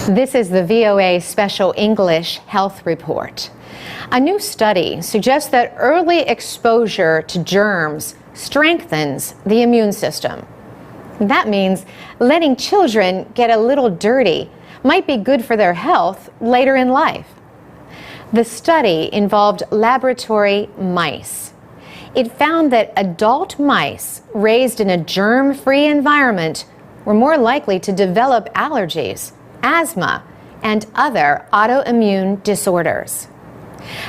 This is the VOA Special English Health Report. A new study suggests that early exposure to germs strengthens the immune system. That means letting children get a little dirty might be good for their health later in life. The study involved laboratory mice. It found that adult mice raised in a germ-free environment were more likely to develop allergies, asthma, and other autoimmune disorders.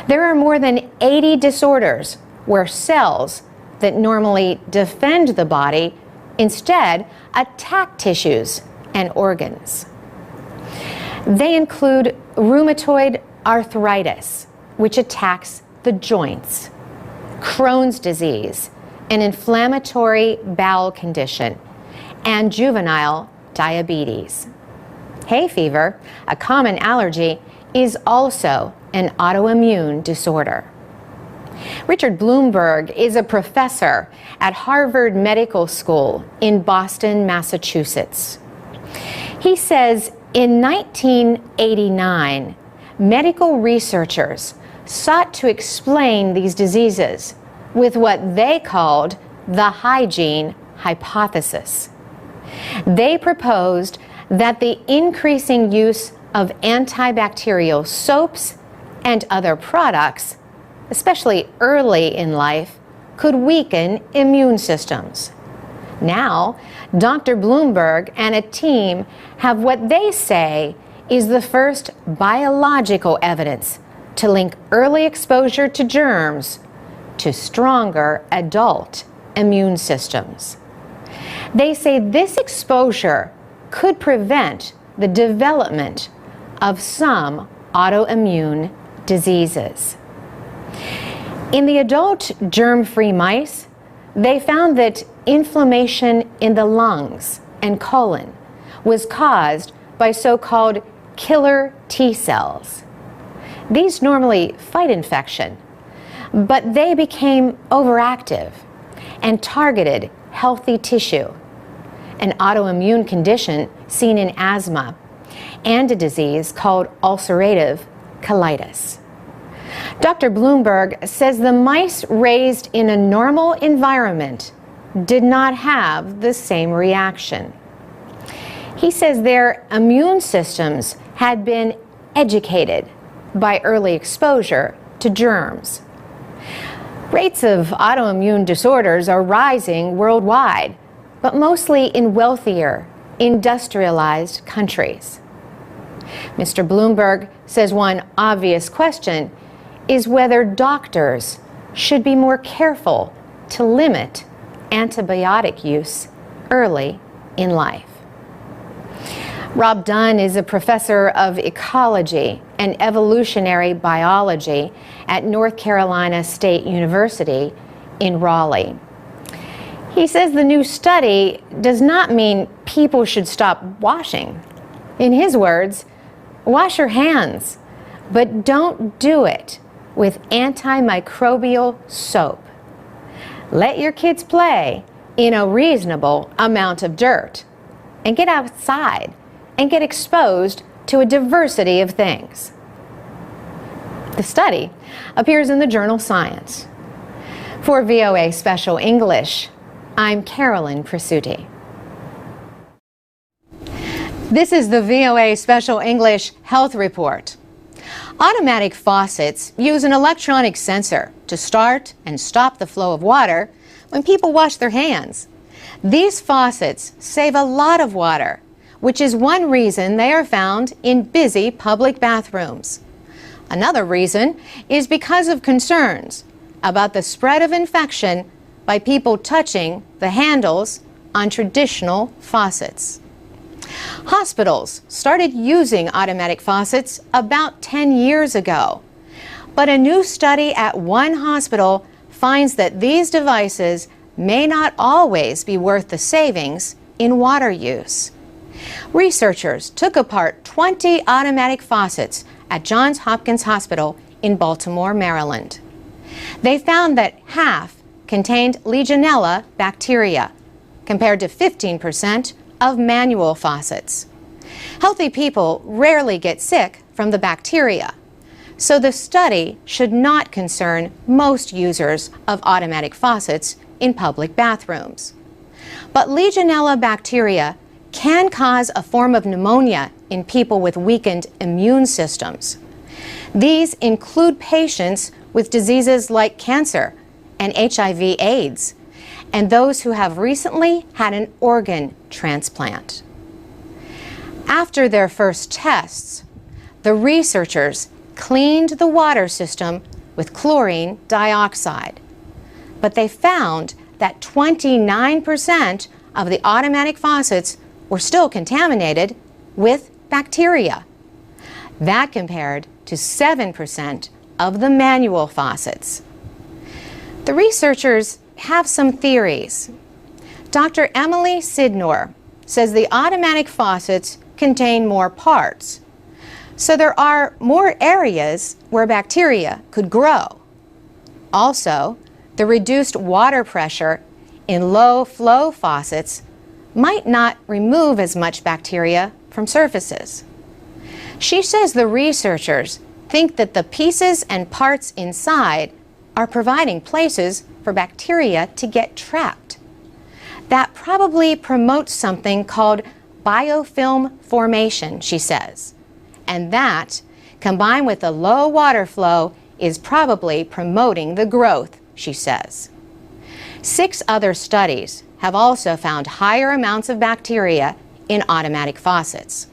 There are more than 80 disorders where cells that normally defend the body instead attack tissues and organs. They include rheumatoid arthritis, which attacks the joints, Crohn's disease, an inflammatory bowel condition, and juvenile diabetes. Hay fever, a common allergy, is also an autoimmune disorder. Richard Bloomberg is a professor at Harvard Medical School in Boston, Massachusetts. He says in 1989, medical researchers sought to explain these diseases with what they called the hygiene hypothesis. They proposed that the increasing use of antibacterial soaps and other products, especially early in life, could weaken immune systems. Now, Dr. Bloomberg and a team have what they say is the first biological evidence to link early exposure to germs to stronger adult immune systems. They say this exposure could prevent the development of some autoimmune diseases. In the adult germ-free mice, they found that inflammation in the lungs and colon was caused by so-called killer T cells. These normally fight infection, but they became overactive and targeted healthy tissue, an autoimmune condition seen in asthma, and a disease called ulcerative colitis. Dr. Bloomberg says the mice raised in a normal environment did not have the same reaction. He says their immune systems had been educated by early exposure to germs. Rates of autoimmune disorders are rising worldwide, but mostly in wealthier, industrialized countries. Mr. Bloomberg says one obvious question is whether doctors should be more careful to limit antibiotic use early in life. Rob Dunn is a professor of ecology and evolutionary biology at North Carolina State University in Raleigh. He says the new study does not mean people should stop washing. In his words, wash your hands, but don't do it with antimicrobial soap. Let your kids play in a reasonable amount of dirt and get outside and get exposed to a diversity of things. The study appears in the journal Science. For VOA Special English, I'm Carolyn Presutti. This is the VOA Special English Health Report. Automatic faucets use an electronic sensor to start and stop the flow of water when people wash their hands. These faucets save a lot of water, which is one reason they are found in busy public bathrooms. Another reason is because of concerns about the spread of infection by people touching the handles on traditional faucets. Hospitals started using automatic faucets about 10 years ago, but a new study at one hospital finds that these devices may not always be worth the savings in water use. Researchers took apart 20 automatic faucets at Johns Hopkins Hospital in Baltimore, Maryland. They found that half contained Legionella bacteria, compared to 15% of manual faucets. Healthy people rarely get sick from the bacteria, so the study should not concern most users of automatic faucets in public bathrooms. But Legionella bacteria can cause a form of pneumonia in people with weakened immune systems. These include patients with diseases like cancer and HIV/AIDS, and those who have recently had an organ transplant. After their first tests, the researchers cleaned the water system with chlorine dioxide, but they found that 29% of the automatic faucets were still contaminated with bacteria. That compared to 7% of the manual faucets. The researchers have some theories. Dr. Emily Sidnor says the automatic faucets contain more parts, so there are more areas where bacteria could grow. Also, the reduced water pressure in low-flow faucets might not remove as much bacteria from surfaces. She says the researchers think that the pieces and parts inside are providing places for bacteria to get trapped. That probably promotes something called biofilm formation, she says. And that, combined with the low water flow, is probably promoting the growth, she says. 6 other studies have also found higher amounts of bacteria in automatic faucets.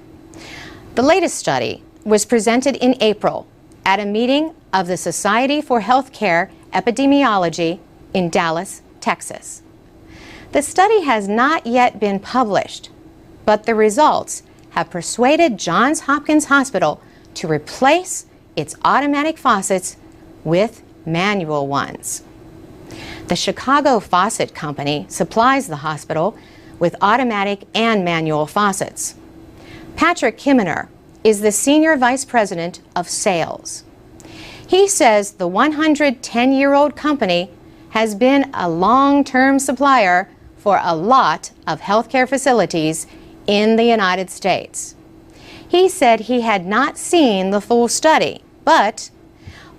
The latest study was presented in April at a meeting of the Society for Healthcare Epidemiology in Dallas, Texas. The study has not yet been published, but the results have persuaded Johns Hopkins Hospital to replace its automatic faucets with manual ones. The Chicago Faucet Company supplies the hospital with automatic and manual faucets. Patrick Kimmerer is the Senior Vice President of Sales. He says the 110-year-old company has been a long-term supplier for a lot of healthcare facilities in the United States. He said he had not seen the full study, but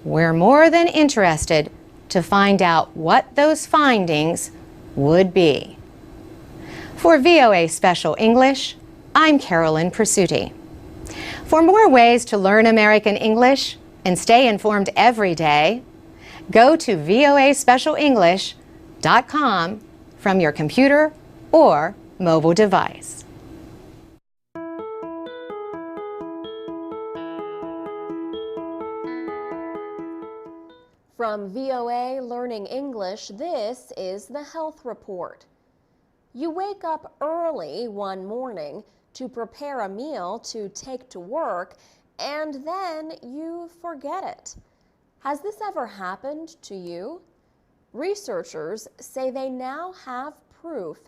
we're more than interested to find out what those findings would be. For VOA Special English, I'm Carolyn Presutti. For more ways to learn American English and stay informed every day, go to voaspecialenglish.com from your computer or mobile device. From VOA Learning English, this is the Health Report. You wake up early one morning to prepare a meal to take to work, and then you forget it. Has this ever happened to you? Researchers say they now have proof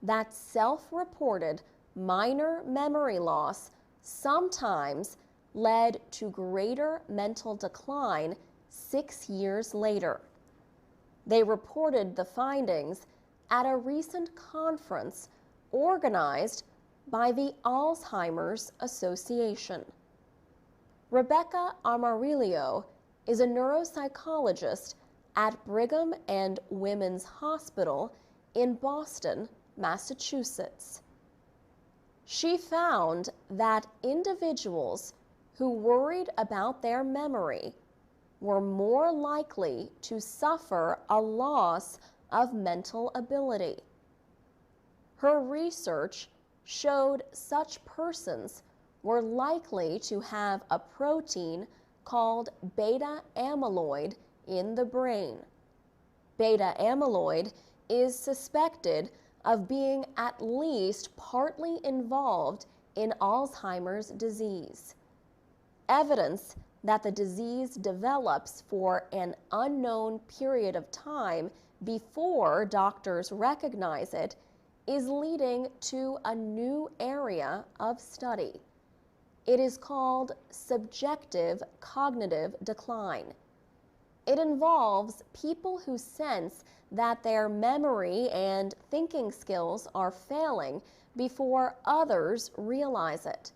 that self-reported minor memory loss sometimes led to greater mental decline 6 years later. They reported the findings at a recent conference organized by the Alzheimer's Association. Rebecca Amarillo is a neuropsychologist at Brigham and Women's Hospital in Boston, Massachusetts. She found that individuals who worried about their memory were more likely to suffer a loss of mental ability. Her research showed such persons were likely to have a protein called beta amyloid in the brain. Beta amyloid is suspected of being at least partly involved in Alzheimer's disease. Evidence that the disease develops for an unknown period of time before doctors recognize it is leading to a new area of study. It is called subjective cognitive decline. It involves people who sense that their memory and thinking skills are failing before others realize it.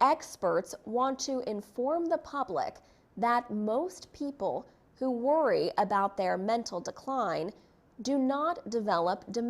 experts want to inform the public that most people who worry about their mental decline do not develop dementia.